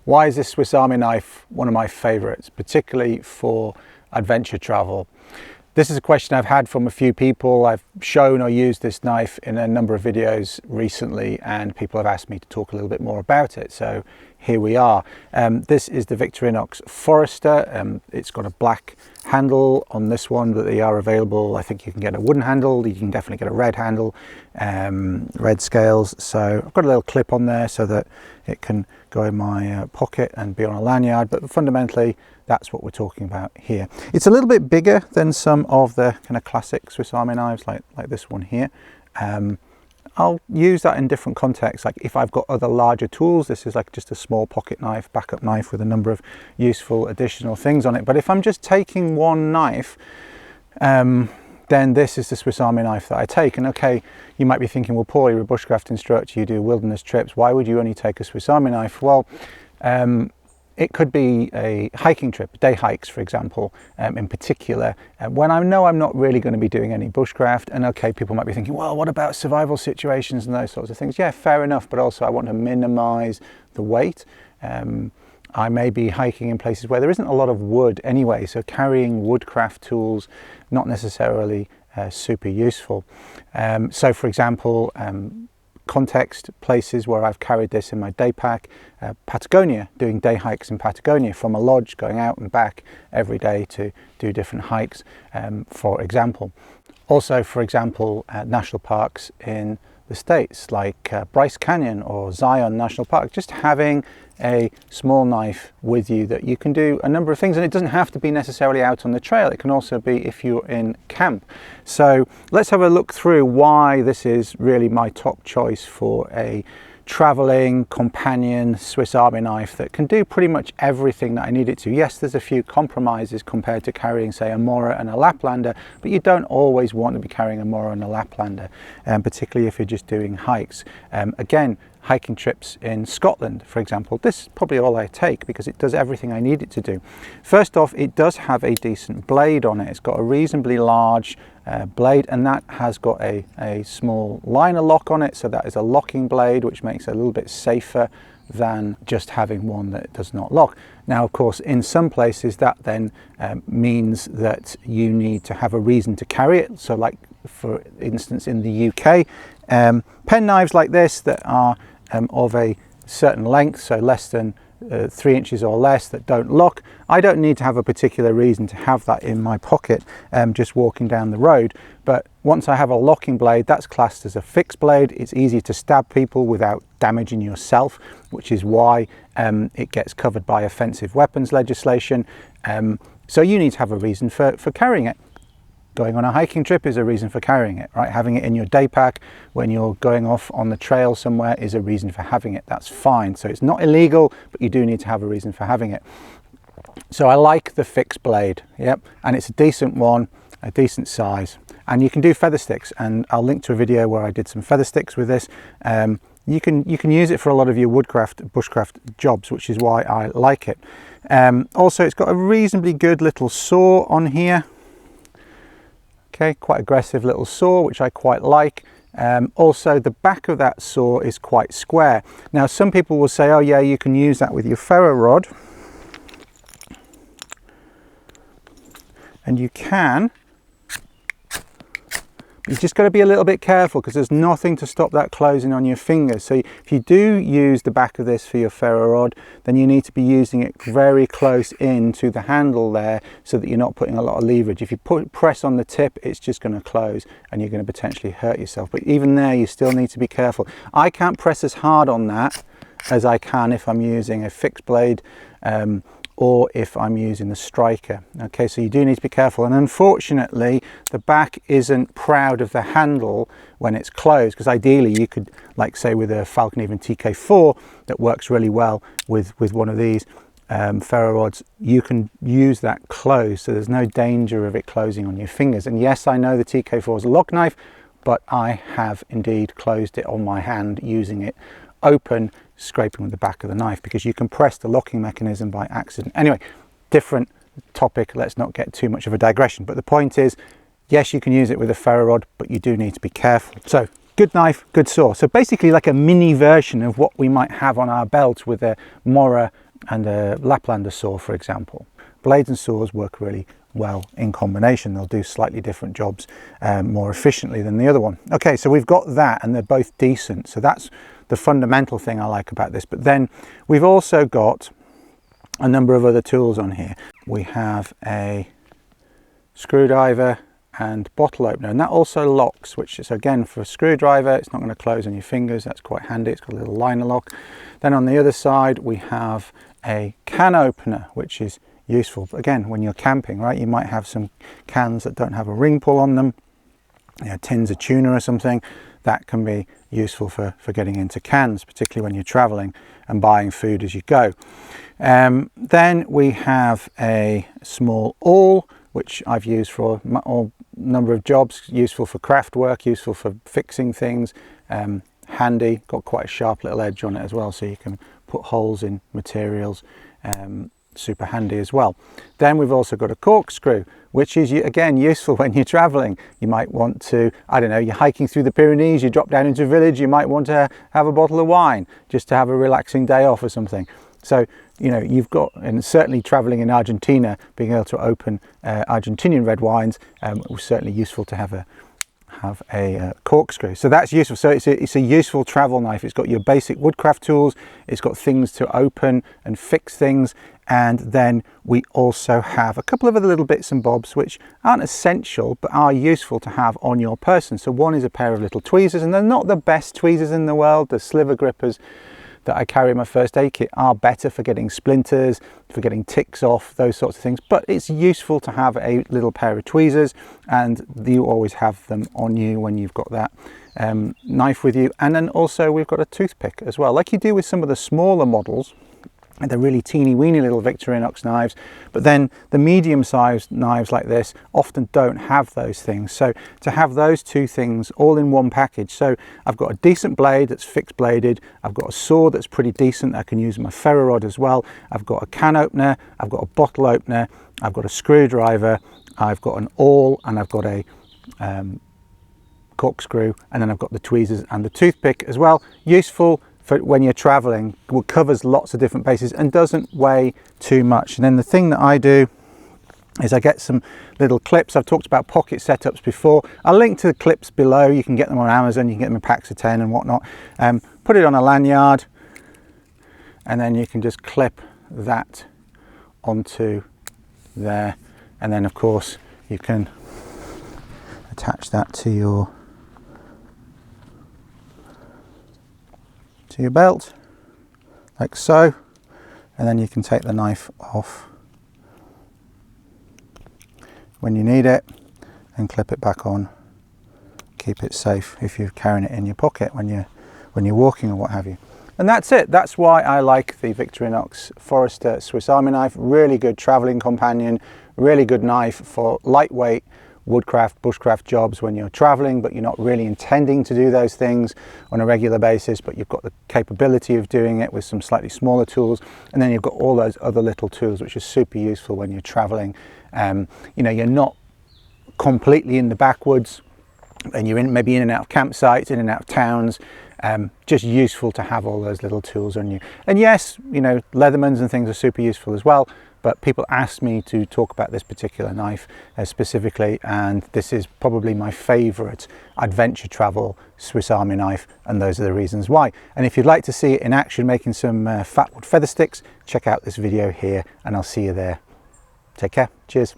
Why is this Swiss Army knife one of my favorites, particularly for adventure travel? This is a question I've had from a few people. I've shown or used this knife in a number of videos recently, and people have asked me to talk a little bit more about it. So here we are. This is the Victorinox Forester. It's got a black handle on this one, but they are available. I think you can get a wooden handle. You can definitely get a red handle, red scales. So I've got a little clip on there so that it can go in my pocket and be on a lanyard. But fundamentally, that's what we're talking about here. It's a little bit bigger than some of the kind of classic Swiss Army knives like this one here. I'll use that in different contexts. Like if I've got other larger tools, this is like just a small pocket knife, backup knife with a number of useful additional things on it. But if I'm just taking one knife, then this is the Swiss Army knife that I take. And okay, you might be thinking, well, Paul, you're a bushcraft instructor, you do wilderness trips. Why would you only take a Swiss Army knife? Well, it could be a hiking trip, day hikes, for example, in particular, when I know I'm not really going to be doing any bushcraft. And okay, people might be thinking, well, what about survival situations and those sorts of things? Yeah, fair enough. But also I want to minimize the weight. I may be hiking in places where there isn't a lot of wood anyway, so carrying woodcraft tools, not necessarily super useful. So for example, context places where I've carried this in my day pack, Patagonia, doing day hikes in Patagonia from a lodge, going out and back every day to do different hikes, for example. Also, for example, national parks in the States like Bryce Canyon or Zion National Park, just having a small knife with you that you can do a number of things, and it doesn't have to be necessarily out on the trail. It can also be if you're in camp. So let's have a look through why this is really my top choice for a traveling companion Swiss Army knife that can do pretty much everything that I need it to. Yes, there's a few compromises compared to carrying, say, a Mora and a Laplander, but you don't always want to be carrying a Mora and a Laplander, particularly if you're just doing hikes. Again, hiking trips in Scotland, for example, this is probably all I take because it does everything I need it to do. First off, it does have a decent blade on it. It's got a reasonably large blade, and that has got a small liner lock on it, so that is a locking blade, which makes it a little bit safer than just having one that does not lock. Now, of course, in some places that then means that you need to have a reason to carry it. So like, for instance, in the UK, pen knives like this that are of a certain length, so less than 3 inches or less, that don't lock, I don't need to have a particular reason to have that in my pocket just walking down the road. But once I have a locking blade, that's classed as a fixed blade. It's easy to stab people without damaging yourself, which is why it gets covered by offensive weapons legislation. So you need to have a reason for carrying it. Going on a hiking trip is a reason for carrying it, right? Having it in your day pack when you're going off on the trail somewhere is a reason for having it. That's fine. So it's not illegal, but you do need to have a reason for having it. So I like the fixed blade, yep, and it's a decent one, a decent size. And you can do feather sticks, and I'll link to a video where I did some feather sticks with this. You can use it for a lot of your bushcraft jobs, which is why I like it. Also, it's got a reasonably good little saw on here. Okay, quite aggressive little saw, which I quite like. Also, the back of that saw is quite square. Now, some people will say, oh yeah, you can use that with your ferro rod. And you can. You've just got to be a little bit careful because there's nothing to stop that closing on your fingers. So if you do use the back of this for your ferro rod, then you need to be using it very close in to the handle there so that you're not putting a lot of leverage. If you press on the tip, it's just going to close and you're going to potentially hurt yourself. But even there, you still need to be careful. I can't press as hard on that as I can if I'm using a fixed blade or if I'm using the striker. Okay, so you do need to be careful. And unfortunately, the back isn't proud of the handle when it's closed, because ideally you could, like say with a Falcon even TK4 that works really well with one of these ferro rods, you can use that closed, so there's no danger of it closing on your fingers. And yes, I know the TK4 is a lock knife, but I have indeed closed it on my hand using it open, scraping with the back of the knife, because you can press the locking mechanism by accident. Anyway, different topic, let's not get too much of a digression, but the point is, yes, you can use it with a ferro rod, but you do need to be careful. So good knife, good saw. So basically like a mini version of what we might have on our belt with a Mora and a Laplander saw, for example. Blades and saws work really well in combination. They'll do slightly different jobs more efficiently than the other one. Okay, so we've got that, and they're both decent. So that's the fundamental thing I like about this. But then we've also got a number of other tools on here. We have a screwdriver and bottle opener, and that also locks, which is, again, for a screwdriver, it's not going to close on your fingers. That's quite handy. It's got a little liner lock. Then on the other side we have a can opener, which is useful again when you're camping, right? You might have some cans that don't have a ring pull on them, you know, tins of tuna or something. That can be useful for getting into cans, particularly when you're traveling and buying food as you go. Then we have a small awl, which I've used for a number of jobs, useful for craft work, useful for fixing things, handy, got quite a sharp little edge on it as well, so you can put holes in materials, super handy as well. Then we've also got a corkscrew, which is, again, useful when you're traveling. You might want to, I don't know, you're hiking through the Pyrenees, you drop down into a village, you might want to have a bottle of wine just to have a relaxing day off or something. So, you know, you've got, and certainly traveling in Argentina, being able to open Argentinian red wines was certainly useful to have a corkscrew. So that's useful. So it's a useful travel knife. It's got your basic woodcraft tools, it's got things to open and fix things, and then we also have a couple of other little bits and bobs which aren't essential but are useful to have on your person. So one is a pair of little tweezers, and they're not the best tweezers in the world. The sliver grippers that I carry in my first aid kit are better for getting splinters, for getting ticks off, those sorts of things, but it's useful to have a little pair of tweezers, and you always have them on you when you've got that knife with you. And then also we've got a toothpick as well, like you do with some of the smaller models. They're really teeny weeny little Victorinox knives, but then the medium-sized knives like this often don't have those things. So to have those two things all in one package, so I've got a decent blade that's fixed bladed, I've got a saw that's pretty decent, I can use my ferro rod as well, I've got a can opener, I've got a bottle opener, I've got a screwdriver, I've got an awl, and I've got a corkscrew, and then I've got the tweezers and the toothpick as well. Useful for when you're traveling, covers lots of different bases and doesn't weigh too much. And then the thing that I do is I get some little clips. I've talked about pocket setups before. I'll link to the clips below. You can get them on Amazon, you can get them in packs of 10 and whatnot. Put it on a lanyard, and then you can just clip that onto there, and then of course you can attach that to your belt like so, and then you can take the knife off when you need it and clip it back on. Keep it safe if you're carrying it in your pocket when you're walking or what have you. And that's it. That's why I like the Victorinox Forester Swiss Army knife. Really good traveling companion, really good knife for lightweight woodcraft, bushcraft jobs when you're traveling, but you're not really intending to do those things on a regular basis, but you've got the capability of doing it with some slightly smaller tools. And then you've got all those other little tools, which are super useful when you're traveling. You know, you're not completely in the backwoods, and you're maybe in and out of campsites, in and out of towns. Just useful to have all those little tools on you. And yes, you know, Leathermans and things are super useful as well, but people asked me to talk about this particular knife specifically, and this is probably my favorite adventure travel Swiss Army knife, and those are the reasons why. And if you'd like to see it in action making some fatwood feather sticks, check out this video here, and I'll see you there. Take care. Cheers.